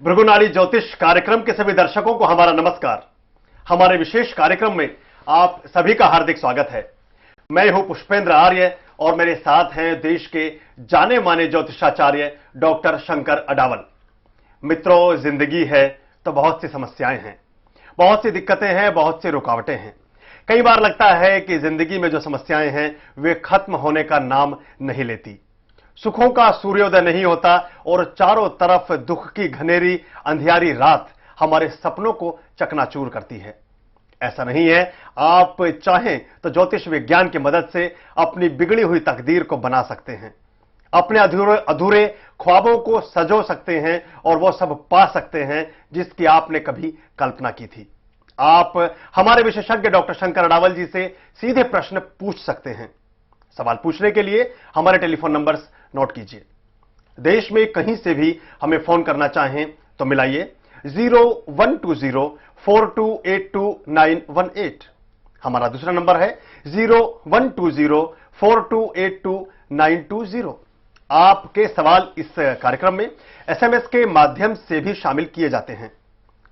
भृगुनाड़ी ज्योतिष कार्यक्रम के सभी दर्शकों को हमारा नमस्कार। हमारे विशेष कार्यक्रम में आप सभी का हार्दिक स्वागत है। मैं हूं पुष्पेंद्र आर्य और मेरे साथ हैं देश के जाने माने ज्योतिषाचार्य डॉक्टर शंकर अडावल। मित्रों, जिंदगी है तो बहुत सी समस्याएं हैं, बहुत सी दिक्कतें हैं, बहुत सी रुकावटें हैं। कई बार लगता है कि जिंदगी में जो समस्याएं हैं वे खत्म होने का नाम नहीं लेती। सुखों का सूर्योदय नहीं होता और चारों तरफ दुख की घनेरी अंधियारी रात हमारे सपनों को चकनाचूर करती है। ऐसा नहीं है, आप चाहें तो ज्योतिष विज्ञान की मदद से अपनी बिगड़ी हुई तकदीर को बना सकते हैं, अपने अधूरे ख्वाबों को सजो सकते हैं और वो सब पा सकते हैं जिसकी आपने कभी कल्पना की थी। आप हमारे विशेषज्ञ डॉक्टर शंकर अडावल जी से सीधे प्रश्न पूछ सकते हैं। सवाल पूछने के लिए हमारे टेलीफोन नंबर्स नोट कीजिए। देश में कहीं से भी हमें फोन करना चाहें तो मिलाइए 012042822918। हमारा दूसरा नंबर है 012042822920। आपके सवाल इस कार्यक्रम में एसएमएस के माध्यम से भी शामिल किए जाते हैं।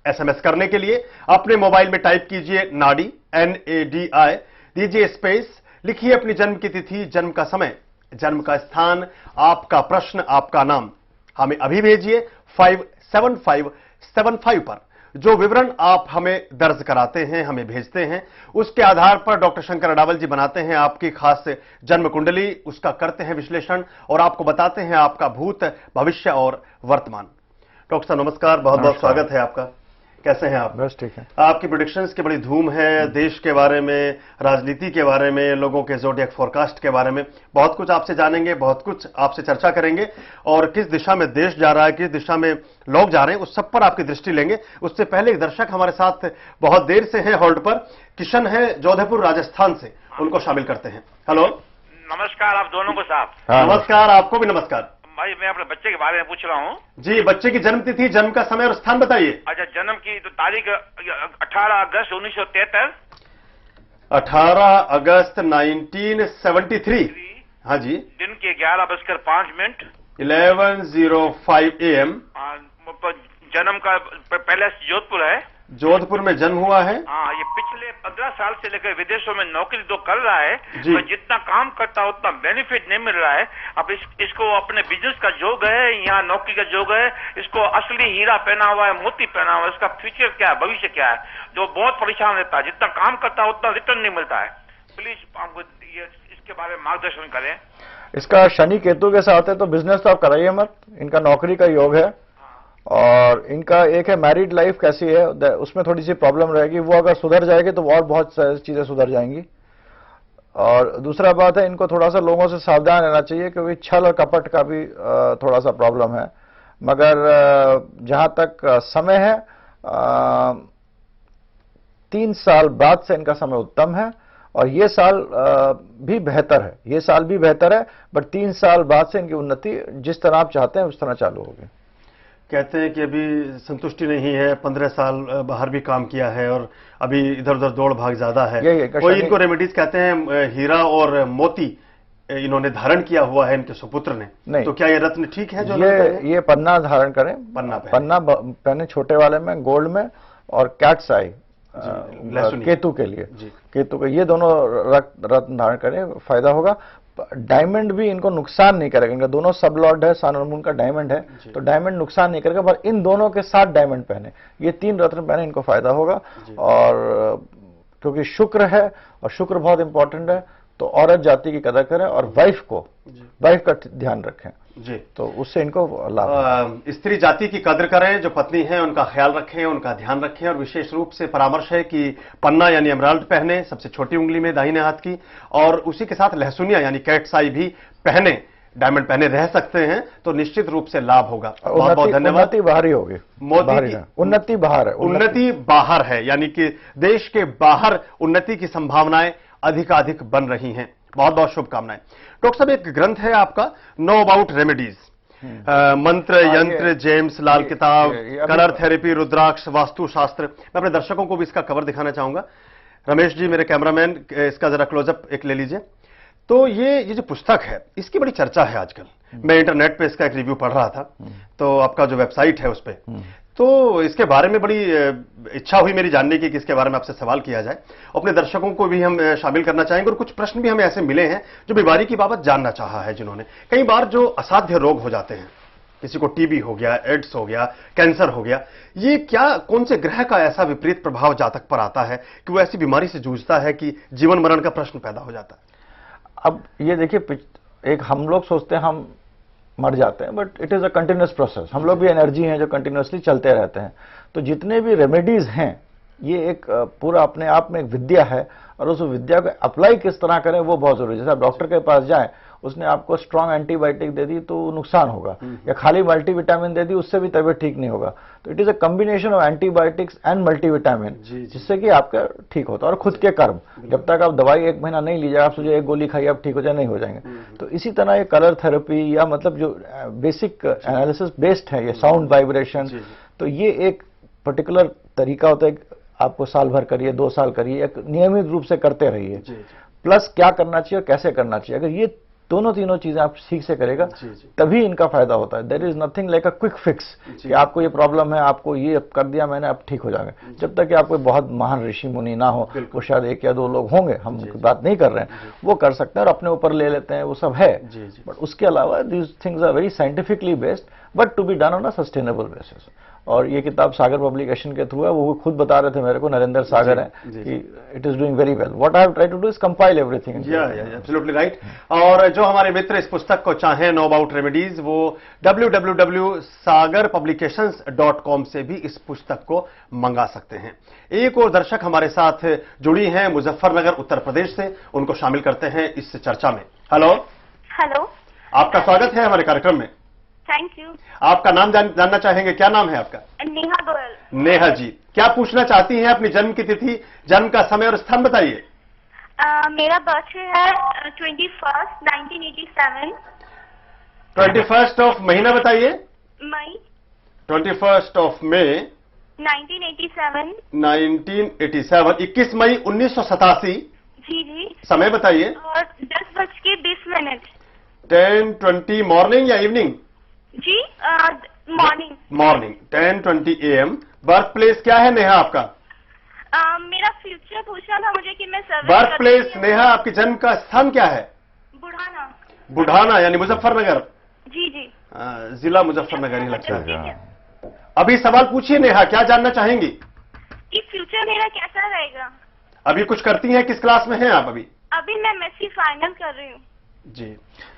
एसएमएस करने के लिए अपने मोबाइल में टाइप कीजिए नाडी NADI, दीजिए स्पेस, लिखिए अपनी जन्म की तिथि, जन्म का समय, जन्म का स्थान, आपका प्रश्न, आपका नाम। हमें अभी भेजिए 57575 पर। जो विवरण आप हमें दर्ज कराते हैं, हमें भेजते हैं, उसके आधार पर डॉक्टर शंकर अडावल जी बनाते हैं आपकी खास जन्म कुंडली, उसका करते हैं विश्लेषण और आपको बताते हैं आपका भूत, भविष्य और वर्तमान। डॉक्टर साहब नमस्कार, बहुत बहुत स्वागत है आपका। कैसे हैं आप? बस ठीक है। आपकी प्रेडिक्शंस की बड़ी धूम है, देश के बारे में, राजनीति के बारे में, लोगों के ज़ोडिएक फोरकास्ट के बारे में बहुत कुछ आपसे जानेंगे, बहुत कुछ आपसे चर्चा करेंगे और किस दिशा में देश जा रहा है, किस दिशा में लोग जा रहे हैं, उस सब पर आपकी दृष्टि लेंगे। उससे पहले एक दर्शक हमारे साथ बहुत देर से हैं होल्ड पर, किशन है जोधपुर राजस्थान से, उनको शामिल करते हैं। हेलो, नमस्कार आप दोनों को साहब। नमस्कार, आपको भी नमस्कार। भाई मैं अपने बच्चे के बारे में पूछ रहा हूँ। जी, बच्चे की जन्म तिथि, जन्म का समय और स्थान बताइए। अच्छा, जन्म की तो तारीख 18 अगस्त 1973। 18 अगस्त 1973। हाँ जी। दिन के 11:05। 11:05 AM। जन्म का पैलेस जोधपुर है। जोधपुर में जन्म हुआ है। हाँ, ये पिछले 15 साल से लेकर विदेशों में नौकरी तो कर रहा है, तो जितना काम करता है उतना बेनिफिट नहीं मिल रहा है। अब इसको अपने बिजनेस का जोग है, यहाँ नौकरी का जोग है, इसको असली हीरा पहना हुआ है, मोती पहना हुआ है, इसका फ्यूचर क्या है, भविष्य क्या है, जो बहुत परेशान रहता है। जितना काम करता है उतना रिटर्न नहीं मिलता है। प्लीज हमको इसके बारे में मार्गदर्शन करें। इसका शनि केतु के साथ है तो बिजनेस तो आप कराइए मत, इनका नौकरी का योग है। और इनका एक है मैरिड लाइफ कैसी है, उसमें थोड़ी सी प्रॉब्लम रहेगी, वो अगर सुधर जाएगी तो और बहुत सारी चीजें सुधर जाएंगी। और दूसरा बात है, इनको थोड़ा सा लोगों से सावधान रहना चाहिए क्योंकि छल और कपट का भी थोड़ा सा प्रॉब्लम है। मगर जहां तक समय है, 3 साल बाद से इनका समय उत्तम है और ये साल भी बेहतर है, ये साल भी बेहतर है, बट 3 साल बाद से इनकी उन्नति जिस तरह आप चाहते हैं उस तरह चालू होगी। कहते हैं कि अभी संतुष्टि नहीं है, 15 साल बाहर भी काम किया है और अभी इधर उधर दौड़ भाग ज्यादा है। कोई इनको रेमेडीज कहते हैं, हीरा और मोती इन्होंने धारण किया हुआ है इनके सुपुत्र ने, नहीं तो क्या ये रत्न ठीक है? जो ये पन्ना धारण करें, पन्ना पहने छोटे वाले में, गोल्ड में, और कैट्स आई केतु के लिए, केतु के, ये दोनों रत्न धारण करें, फायदा होगा। डायमंड भी इनको नुकसान नहीं करेगा, इनका दोनों सब लॉर्ड है, सन और मून का डायमंड है, तो डायमंड नुकसान नहीं करेगा, पर इन दोनों के साथ डायमंड पहने, ये 3 रत्न पहने, इनको फायदा होगा। और क्योंकि शुक्र है और शुक्र बहुत इंपॉर्टेंट है, तो औरत जाति की कदर करें और वाइफ का ध्यान रखें जी, तो उससे इनको लाभ। स्त्री जाति की कदर करें, जो पत्नी है उनका ख्याल रखें, उनका ध्यान रखें। और विशेष रूप से परामर्श है कि पन्ना यानी एमराल्ड पहने सबसे छोटी उंगली में दाहिने हाथ की, और उसी के साथ लहसुनिया यानी कैट्स आई भी पहने, डायमंड पहने रह सकते हैं तो निश्चित रूप से लाभ होगा। बहुत बहुत धन्यवाद। उन्नति बाहर ही होगी, उन्नति बाहर है, उन्नति बाहर है, यानी कि देश के बाहर उन्नति की संभावनाएं अधिकाधिक बन रही हैं। बहुत बहुत शुभकामनाएं। डॉक्टर साहब, एक ग्रंथ है आपका, नो अबाउट रेमेडीज, मंत्र, यंत्र, जेम्स लाल किताब, कलर थेरेपी, रुद्राक्ष, वास्तु शास्त्र। मैं अपने दर्शकों को भी इसका कवर दिखाना चाहूंगा। रमेश जी मेरे कैमरामैन, इसका जरा क्लोजअप एक ले लीजिए। तो ये जो पुस्तक है इसकी बड़ी चर्चा है आजकल। मैं इंटरनेट पे इसका एक रिव्यू पढ़ रहा था, तो आपका जो वेबसाइट है उस पे, तो इसके बारे में बड़ी इच्छा हुई मेरी जानने की कि इसके बारे में आपसे सवाल किया जाए। अपने दर्शकों को भी हम शामिल करना चाहेंगे और कुछ प्रश्न भी हमें ऐसे मिले हैं जो बीमारी की बाबत जानना चाहा है, जिन्होंने कई बार जो असाध्य रोग हो जाते हैं, किसी को टीबी हो गया, एड्स हो गया, कैंसर हो गया, ये क्या कौन से ग्रह का ऐसा विपरीत प्रभाव जातक पर आता है कि वो ऐसी बीमारी से जूझता है कि जीवन मरण का प्रश्न पैदा हो जाता है। अब ये देखिए, एक हम लोग सोचते हैं हम मर जाते हैं, but it is a continuous process. हम लोग भी एनर्जी हैं जो कंटिन्यूअसली चलते रहते हैं। तो जितने भी रेमेडीज हैं ये एक पूरा अपने आप में एक विद्या है, और उस विद्या को अप्लाई किस तरह करें वो बहुत जरूरी है। जैसे आप डॉक्टर के पास जाएं, उसने आपको स्ट्रांग एंटीबायोटिक दे दी तो नुकसान होगा, या खाली मल्टीविटामिन दे दी उससे भी तबीयत ठीक नहीं होगा। तो it is a combination of antibiotics and multivitamin, जिससे कि आपका ठीक होता है। और खुद के कर्म, जब तक आप दवाई 1 महीना नहीं लीजिए, आप सोचिए एक गोली खाइए आप ठीक हो जाए, नहीं हो जाएंगे। तो इसी तरह ये कलर थेरेपी या मतलब जो बेसिक एनालिसिस बेस्ड है, ये साउंड वाइब्रेशन, तो ये एक पर्टिकुलर तरीका होता है। आपको साल भर करिए, 2 साल करिए, एक नियमित रूप से करते रहिए। प्लस क्या करना चाहिए और कैसे करना चाहिए, अगर ये दोनों तीनों चीजें आप ठीक से करेगा तभी इनका फायदा होता है। There is nothing like a quick fix कि आपको ये प्रॉब्लम है, आपको ये कर दिया मैंने, अब ठीक हो जाएगा। जब तक कि आप कोई बहुत महान ऋषि मुनि ना हो, वो शायद 1 या 2 लोग होंगे, हम उनकी बात नहीं कर रहे हैं, वो कर सकते हैं और अपने ऊपर ले लेते हैं, वो सब है। बट उसके अलावा these things are very scientifically based, but to be done on a sustainable basis. और ये किताब सागर पब्लिकेशन के थ्रू है, वो खुद बता रहे थे मेरे को, नरेंद्र सागर है, कि it is doing very well. What I have tried to do is compile everything. Absolutely right. और जो हमारे मित्र इस पुस्तक को चाहें, नो अबाउट रेमेडीज, वो www.sagarpublications.com से भी इस पुस्तक को मंगा सकते हैं। एक और दर्शक हमारे साथ जुड़ी हैं मुजफ्फरनगर उत्तर प्रदेश से, उनको शामिल करते हैं इस चर्चा में। हेलो। हेलो, आपका स्वागत है हमारे कार्यक्रम में। Thank you. आपका नाम जानना चाहेंगे, क्या नाम है आपका? नेहा गोयल। नेहा जी, क्या पूछना चाहती हैं? अपनी जन्म की तिथि, जन्म का समय और स्थान बताइए। मेरा बर्थडे है 21 1987। 21 ऑफ महीना बताइए। मई। 21 ऑफ मई 1987। 1987, 21 मई 1987। जी। समय बताइए। और 10:20 10:20 मॉर्निंग या इवनिंग? जी, morning. Morning 10:20 AM। Birth place क्या है नेहा आपका? मेरा फ्यूचर पूछना था मुझे कि मैं सर्विस। बर्थ प्लेस नेहा, आपके जन्म का स्थान क्या है? बुढ़ाना। बुढ़ाना यानी मुजफ्फरनगर। जी। जिला मुजफ्फरनगर ही लगता है। अभी सवाल पूछिए नेहा, क्या जानना चाहेंगी? कि फ्यूचर मेरा कैसा रहेगा? अभी कुछ करती हैं, किस क्लास में हैं आप अभी? अभी मैं एमएससी फाइनल कर रही हूँ। जी,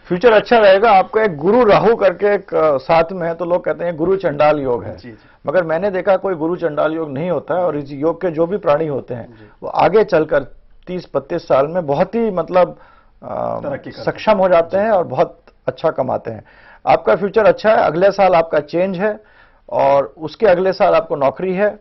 फ्यूचर अच्छा रहेगा आपका। एक गुरु राहु करके एक साथ में है, तो लोग कहते हैं गुरु चंडाल योग है। जी। मगर मैंने देखा कोई गुरु चंडाल योग नहीं होता है, और इस योग के जो भी प्राणी होते हैं वो आगे चलकर 30-32 साल में बहुत ही मतलब सक्षम हो जाते हैं और बहुत अच्छा कमाते हैं। आपका फ्यूचर अच्छा है। अगले साल आपका चेंज है, और उसके अगले साल आपको नौकरी है।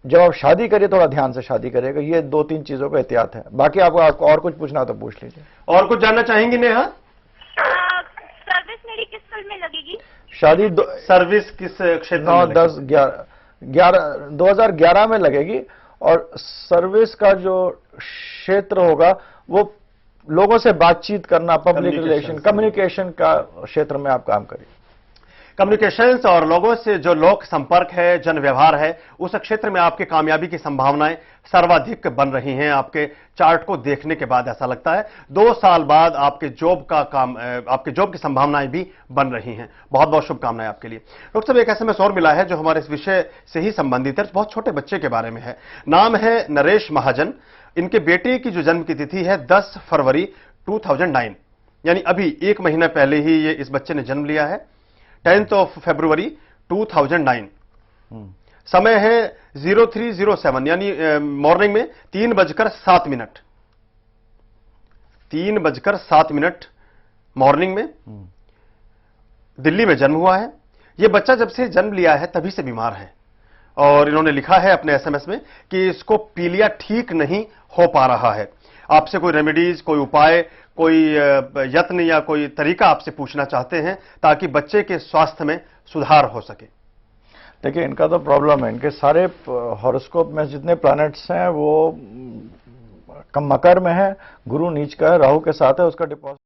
जब आप शादी करिए थोड़ा ध्यान से शादी करिएगा, ये 2-3 चीजों का एहतियात है। बाकी आपको और कुछ पूछना हो तो पूछ लीजिए। और कुछ जानना चाहेंगी नेहा? सर्विस मेरी किस साल में लगेगी? शादी सर्विस किस क्षेत्र में? 9, 10, 11 2011 में लगेगी। और सर्विस का जो क्षेत्र होगा वो लोगों से बातचीत करना, पब्लिक रिलेशन, कम्युनिकेशन का क्षेत्र में आप काम करिए। कम्युनिकेशंस और लोगों से जो लोक संपर्क है, जन व्यवहार है, उस क्षेत्र में आपकी कामयाबी की संभावनाएं सर्वाधिक बन रही हैं। आपके चार्ट को देखने के बाद ऐसा लगता है 2 साल बाद आपके जॉब की संभावनाएं भी बन रही हैं। बहुत बहुत शुभकामनाएं आपके लिए। डॉक्टर साहब, एक SMS और मिला है जो हमारे इस विषय से ही संबंधित है, बहुत छोटे बच्चे के बारे में है। नाम है नरेश महाजन। इनके बेटे की जो जन्म की तिथि है 10 फरवरी 2009, यानी अभी 1 महीना पहले ही ये इस बच्चे ने जन्म लिया है। 10th of February 2009। समय है 0307, यानी मॉर्निंग में 3:07। 3:07 मॉर्निंग में दिल्ली में जन्म हुआ है। यह बच्चा जब से जन्म लिया है तभी से बीमार है, और इन्होंने लिखा है अपने SMS में कि इसको पीलिया ठीक नहीं हो पा रहा है। आपसे कोई रेमेडीज, कोई उपाय, कोई यत्न या कोई तरीका आपसे पूछना चाहते हैं ताकि बच्चे के स्वास्थ्य में सुधार हो सके। देखिए, इनका तो प्रॉब्लम है, इनके सारे हॉरोस्कोप में जितने प्लैनेट्स हैं वो मकर में है, गुरु नीच का है, राहु के साथ है, उसका डिपॉजिट